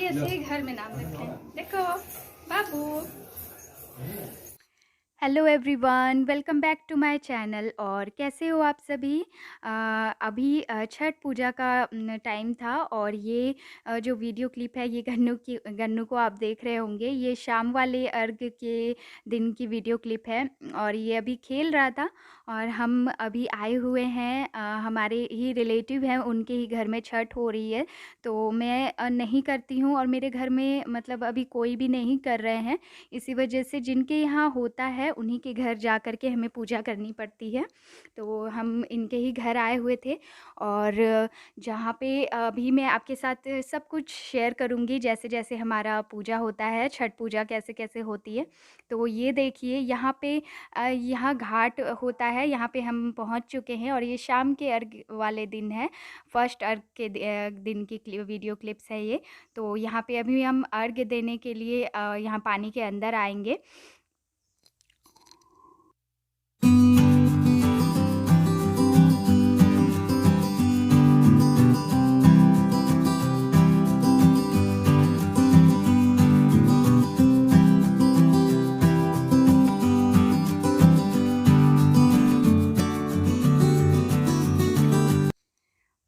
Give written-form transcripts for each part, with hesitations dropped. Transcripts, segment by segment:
ऐसे घर में नाम रखे हैं। देखो बाबू। Hello everyone, welcome back to my channel. और कैसे हो आप सभी। अभी छठ पूजा का टाइम था और ये जो वीडियो क्लिप है ये गन्नू को आप देख रहे होंगे। ये शाम वाले अर्घ के दिन की वीडियो क्लिप है और ये अभी खेल रहा था और हम अभी आए हुए हैं। हमारे ही रिलेटिव हैं, उनके ही घर में छठ हो रही है। तो मैं नहीं करती हूँ और मेरे घर में मतलब अभी कोई भी नहीं कर रहे हैं। इसी वजह से जिनके यहाँ होता है उन्हीं के घर जा कर के हमें पूजा करनी पड़ती है। तो हम इनके ही घर आए हुए थे और जहाँ पे अभी मैं आपके साथ सब कुछ शेयर करूँगी, जैसे जैसे हमारा पूजा होता है, छठ पूजा कैसे कैसे होती है। तो ये देखिए यहाँ पे यहाँ घाट होता है, यहाँ पे हम पहुँच चुके हैं और ये शाम के अर्घ वाले दिन है। फर्स्ट अर्घ के दिन की वीडियो क्लिप्स है ये। तो यहाँ पे अभी हम अर्घ देने के लिए यहाँ पानी के अंदर आएंगे।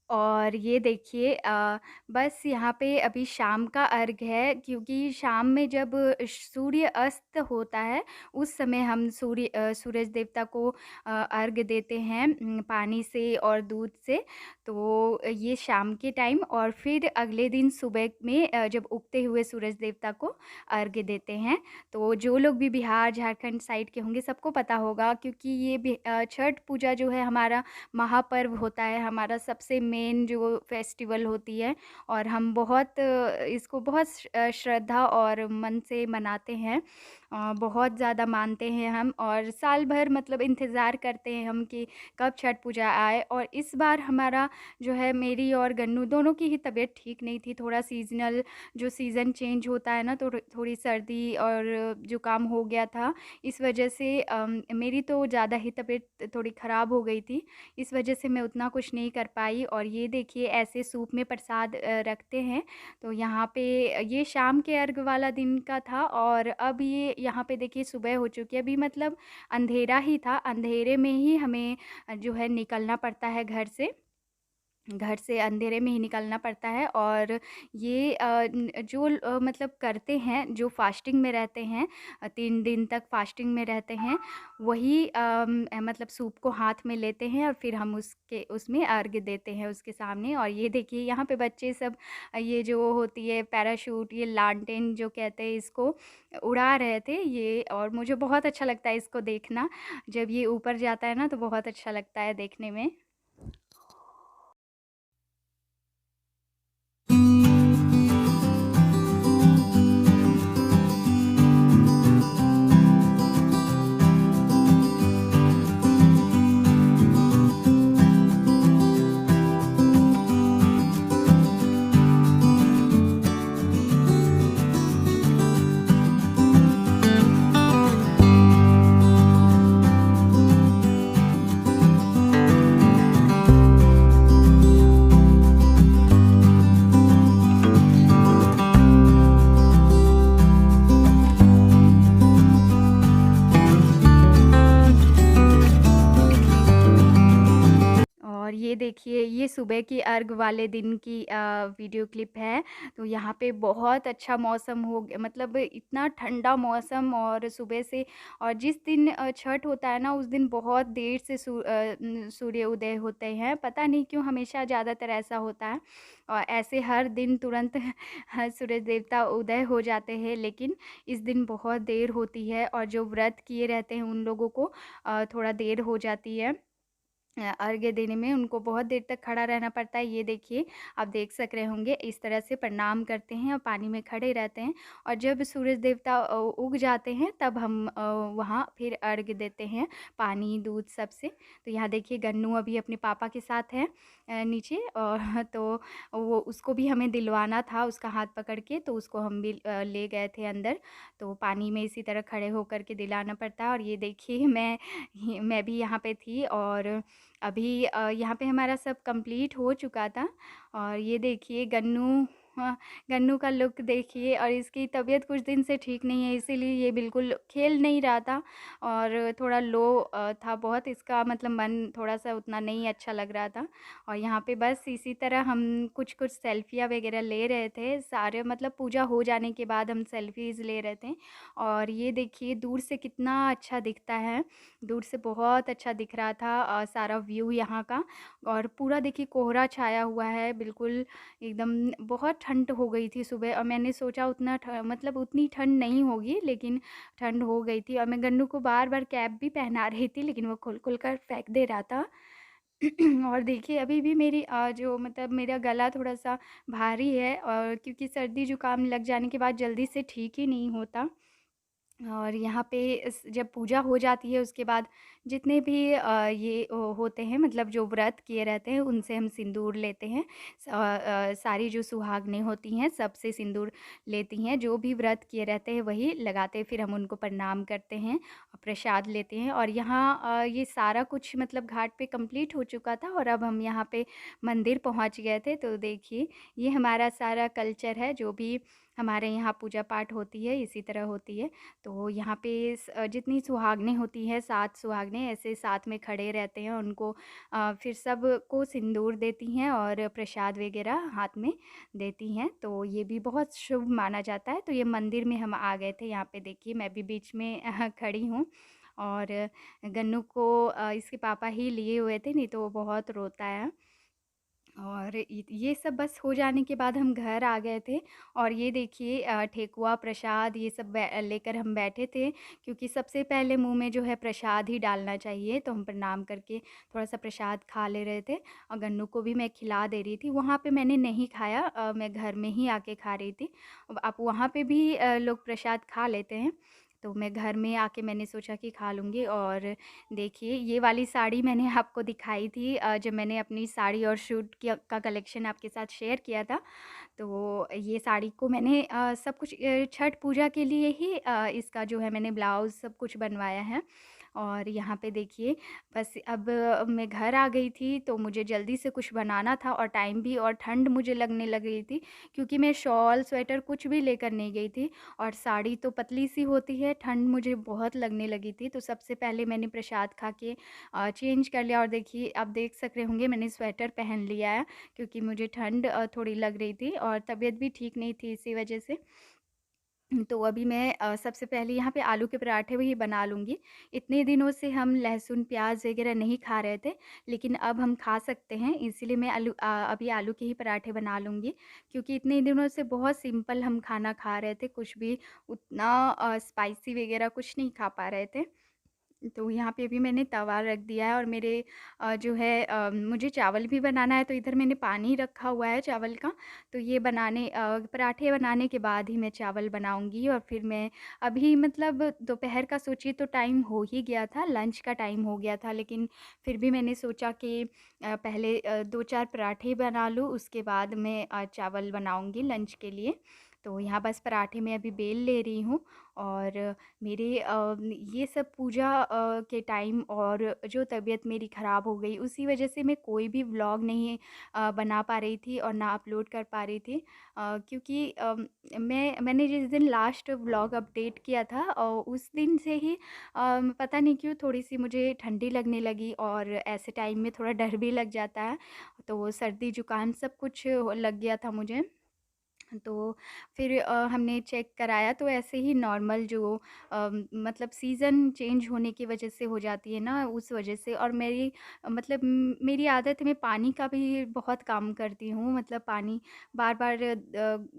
और ये देखिए बस यहाँ पे अभी शाम का अर्घ है, क्योंकि शाम में जब सूर्य अस्त होता है उस समय हम सूरज देवता को अर्घ देते हैं पानी से और दूध से। तो ये शाम के टाइम और फिर अगले दिन सुबह में जब उगते हुए सूरज देवता को अर्घ देते हैं। तो जो लोग भी बिहार झारखंड साइड के होंगे सबको पता होगा, क्योंकि ये छठ पूजा जो है हमारा महापर्व होता है, हमारा सबसे मेन जो फेस्टिवल होती है। और हम बहुत इसको बहुत श्रद्धा और मन से मनाते हैं। बहुत ज़्यादा मानते हैं हम और साल भर मतलब इंतज़ार करते हैं हम कि कब छठ पूजा आए। और इस बार हमारा जो है, मेरी और गन्नू दोनों की ही तबीयत ठीक नहीं थी। थोड़ा सीज़नल जो सीज़न चेंज होता है ना, तो थोड़ी सर्दी और ज़ुकाम हो गया था। इस वजह से मेरी तो ज़्यादा ही तबीयत थोड़ी ख़राब हो गई थी। इस वजह से मैं उतना कुछ नहीं कर पाई। और ये देखिए ऐसे सूप में प्रसाद रखते हैं। तो यहाँ पे ये शाम के अर्घ वाला दिन का था और अब ये यहाँ पे देखिए सुबह हो चुकी है। अभी मतलब अंधेरा ही था, अंधेरे में ही हमें जो है निकलना पड़ता है घर से अंधेरे में ही निकलना पड़ता है। और ये जो मतलब करते हैं, जो फास्टिंग में रहते हैं, 3 दिन तक फास्टिंग में रहते हैं, वही मतलब सूप को हाथ में लेते हैं और फिर हम उसमें अर्घ देते हैं उसके सामने। और ये देखिए यहाँ पे बच्चे सब ये जो होती है पैराशूट, ये लालटेन जो कहते हैं, इसको उड़ा रहे थे ये। और मुझे बहुत अच्छा लगता है इसको देखना, जब ये ऊपर जाता है ना तो बहुत अच्छा लगता है देखने में। और ये देखिए ये सुबह की अर्घ वाले दिन की वीडियो क्लिप है। तो यहाँ पे बहुत अच्छा मौसम हो गया, मतलब इतना ठंडा मौसम। और सुबह से, और जिस दिन छठ होता है ना उस दिन बहुत देर से सूर्य उदय होते हैं। पता नहीं क्यों हमेशा ज़्यादातर ऐसा होता है। और ऐसे हर दिन तुरंत सूरज देवता उदय हो जाते हैं, लेकिन इस दिन बहुत देर होती है। और जो व्रत किए रहते हैं उन लोगों को थोड़ा देर हो जाती है अर्घ्य देने में, उनको बहुत देर तक खड़ा रहना पड़ता है। ये देखिए आप देख सक रहे होंगे, इस तरह से प्रणाम करते हैं और पानी में खड़े रहते हैं। और जब सूरज देवता उग जाते हैं तब हम वहाँ फिर अर्घ्य देते हैं पानी दूध सबसे। तो यहाँ देखिए गन्नू अभी अपने पापा के साथ है नीचे। और तो वो उसको भी हमें दिलवाना था, उसका हाथ पकड़ के, तो उसको हम भी ले गए थे अंदर। तो पानी में इसी तरह खड़े होकर के दिलाना पड़ता है। और ये देखिए मैं भी यहाँ पे थी और अभी यहाँ पे हमारा सब कंप्लीट हो चुका था। और ये देखिए गन्नू हाँ, गन्नू का लुक देखिए और इसकी तबीयत कुछ दिन से ठीक नहीं है, इसीलिए ये बिल्कुल खेल नहीं रहा था और थोड़ा लो था बहुत, इसका मतलब मन थोड़ा-सा उतना नहीं अच्छा लग रहा था। और यहाँ पे बस इसी तरह हम कुछ-कुछ सेल्फियाँ वगैरह ले रहे थे, सारे मतलब पूजा हो जाने के बाद हम सेल्फीज़ ले रहे थे। और ये देखिए दूर से कितना अच्छा दिखता है, दूर से बहुत अच्छा दिख रहा था सारा व्यू यहाँ का। और पूरा देखिए कोहरा छाया हुआ है, बिल्कुल एकदम बहुत ठंड हो गई थी सुबह और मैंने सोचा उतना मतलब उतनी ठंड नहीं होगी, लेकिन ठंड हो गई थी और मैं गन्नू को बार-बार कैप भी पहना रही थी, लेकिन वो खोल-खोल कर फेंक दे रहा था। और देखिए अभी भी मेरी जो मतलब मेरा गला थोड़ा-सा भारी है और क्योंकि सर्दी-जुकाम लग जाने के बाद जल्दी से ठीक ही नहीं होता। और यहाँ पे इस जब पूजा हो जाती है उसके बाद जितने भी ये होते हैं मतलब जो व्रत किए रहते हैं उनसे हम सिंदूर लेते हैं। सारी जो सुहागनें होती हैं सबसे सिंदूर लेती हैं, जो भी व्रत किए रहते हैं वही लगाते हैं, फिर हम उनको प्रणाम करते हैं और प्रसाद लेते हैं। और यहाँ ये सारा कुछ मतलब घाट पे कंप्लीट हो चुका था और अब हम यहाँ पे मंदिर पहुँच गए थे। तो देखिए ये हमारा सारा कल्चर है, जो भी हमारे यहाँ पूजा पाठ होती है इसी तरह होती है। तो यहाँ पे जितनी सुहागनें होती हैं 7 सुहागनें ऐसे साथ में खड़े रहते हैं, उनको फिर सबको सिंदूर देती हैं और प्रसाद वगैरह हाथ में देती हैं, तो ये भी बहुत शुभ माना जाता है। तो ये मंदिर में हम आ गए थे, यहाँ पे देखिए मैं भी बीच में खड़ी हूँ और गन्नू को इसके पापा ही लिए हुए थे, नहीं तो वो बहुत रोता है। और ये सब बस हो जाने के बाद हम घर आ गए थे और ये देखिए ठेकुआ प्रसाद ये सब लेकर हम बैठे थे, क्योंकि सबसे पहले मुंह में जो है प्रसाद ही डालना चाहिए, तो हम प्रणाम करके थोड़ा सा प्रसाद खा ले रहे थे और गन्नू को भी मैं खिला दे रही थी। वहाँ पे मैंने नहीं खाया, मैं घर में ही आके खा रही थी। अब आप वहाँ पे भी लोग प्रसाद खा लेते हैं, तो मैं घर में आके मैंने सोचा कि खा लूँगी। और देखिए ये वाली साड़ी मैंने आपको दिखाई थी जब मैंने अपनी साड़ी और सूट का कलेक्शन आपके साथ शेयर किया था। तो ये साड़ी को मैंने सब कुछ छठ पूजा के लिए ही इसका जो है मैंने ब्लाउज़ सब कुछ बनवाया है। और यहाँ पे देखिए बस अब मैं घर आ गई थी, तो मुझे जल्दी से कुछ बनाना था और टाइम भी और ठंड मुझे लगने लग गई थी, क्योंकि मैं शॉल स्वेटर कुछ भी लेकर नहीं गई थी और साड़ी तो पतली सी होती है, ठंड मुझे बहुत लगने लगी थी। तो सबसे पहले मैंने प्रसाद खा के चेंज कर लिया और देखिए आप देख सक रहे होंगे मैंने स्वेटर पहन लिया है, क्योंकि मुझे ठंड थोड़ी लग रही थी और तबीयत भी ठीक नहीं थी इसी वजह से। तो अभी मैं सबसे पहले यहाँ पे आलू के पराठे भी बना लूँगी। इतने दिनों से हम लहसुन, प्याज़ वग़ैरह नहीं खा रहे थे, लेकिन अब हम खा सकते हैं, इसीलिए मैं अभी आलू के ही पराठे बना लूँगी। क्योंकि इतने दिनों से बहुत सिंपल हम खाना खा रहे थे, कुछ भी उतना स्पाइसी वग़ैरह कुछ नहीं खा पा रहे थे। तो यहाँ पे अभी मैंने तवा रख दिया है और मेरे जो है मुझे चावल भी बनाना है, तो इधर मैंने पानी रखा हुआ है चावल का। तो ये पराठे बनाने के बाद ही मैं चावल बनाऊँगी और फिर मैं अभी मतलब दोपहर का सोचिए तो टाइम हो ही गया था, लंच का टाइम हो गया था, लेकिन फिर भी मैंने सोचा कि पहले 2-4 पराठे बना लूँ, उसके बाद मैं चावल बनाऊँगी लंच के लिए। तो यहाँ बस पराठे मैं अभी बेल ले रही हूँ और मेरे ये सब पूजा के टाइम और जो तबीयत मेरी ख़राब हो गई उसी वजह से मैं कोई भी व्लॉग नहीं बना पा रही थी और ना अपलोड कर पा रही थी, क्योंकि मैंने जिस दिन लास्ट व्लॉग अपडेट किया था उस दिन से ही पता नहीं क्यों थोड़ी सी मुझे ठंडी लगने लगी और ऐसे टाइम में थोड़ा डर भी लग जाता है, तो सर्दी जुकाम सब कुछ लग गया था मुझे। तो फिर हमने चेक कराया तो ऐसे ही नॉर्मल जो मतलब सीज़न चेंज होने की वजह से हो जाती है ना, उस वजह से। और मतलब मेरी आदत है, मैं पानी का भी बहुत काम करती हूँ, मतलब पानी बार-बार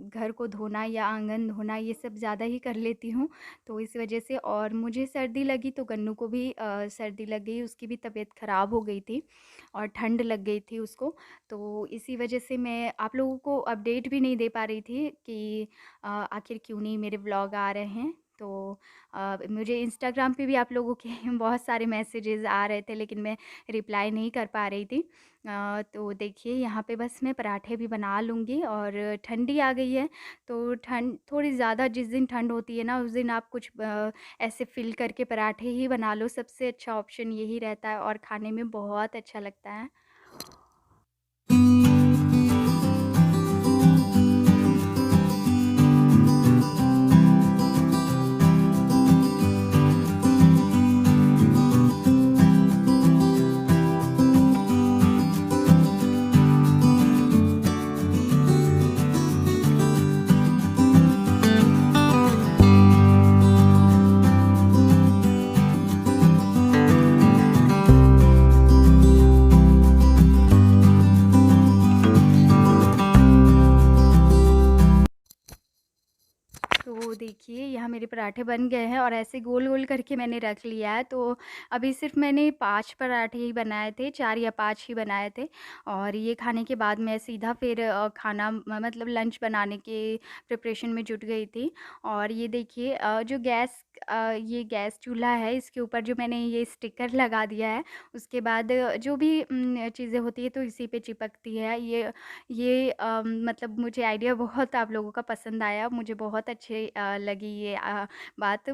घर को धोना या आँगन धोना ये सब ज़्यादा ही कर लेती हूँ। तो इस वजह से और मुझे सर्दी लगी तो गन्नू को भी सर्दी लग गई, उसकी भी तबीयत ख़राब हो गई थी और ठंड लग गई थी उसको। तो इसी वजह से मैं आप लोगों को अपडेट भी नहीं दे पा रही थी कि आखिर क्यों नहीं मेरे व्लॉग आ रहे हैं। तो मुझे इंस्टाग्राम पे भी आप लोगों के बहुत सारे मैसेजेस आ रहे थे, लेकिन मैं रिप्लाई नहीं कर पा रही थी। तो देखिए यहाँ पे बस मैं पराठे भी बना लूँगी और ठंडी आ गई है, तो ठंड थोड़ी ज़्यादा जिस दिन ठंड होती है ना उस दिन आप कुछ ऐसे फ़िल करके पराठे ही बना लो, सबसे अच्छा ऑप्शन यही रहता है और खाने में बहुत अच्छा लगता है। तो देखिए यहाँ मेरे पराठे बन गए हैं और ऐसे गोल-गोल करके मैंने रख लिया है। तो अभी सिर्फ़ मैंने 5 पराठे ही बनाए थे, 4 या 5 ही बनाए थे और ये खाने के बाद मैं सीधा फिर खाना मतलब लंच बनाने के प्रिपरेशन में जुट गई थी। और ये देखिए जो ये गैस चूल्हा है, इसके ऊपर जो मैंने ये स्टिकर लगा दिया है, उसके बाद जो भी चीज़ें होती हैं तो इसी पे चिपकती है। ये मतलब मुझे आइडिया बहुत आप लोगों का पसंद आया, मुझे बहुत अच्छी लगी ये बात,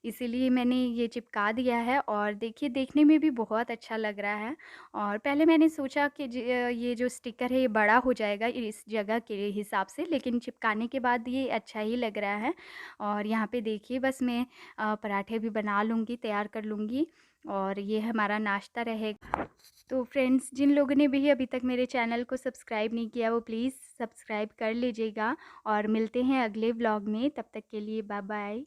इसीलिए मैंने ये चिपका दिया है और देखिए देखने में भी बहुत अच्छा लग रहा है। और पहले मैंने सोचा कि ये जो स्टिकर है ये बड़ा हो जाएगा इस जगह के हिसाब से, लेकिन चिपकाने के बाद ये अच्छा ही लग रहा है। और यहाँ पे देखिए बस मैं पराठे भी बना लूँगी, तैयार कर लूँगी और ये हमारा नाश्ता रहेगा। तो फ्रेंड्स, जिन लोगों ने भी अभी तक मेरे चैनल को सब्सक्राइब नहीं किया वो प्लीज़ सब्सक्राइब कर लीजिएगा और मिलते हैं अगले व्लॉग में। तब तक के लिए बाय बाय।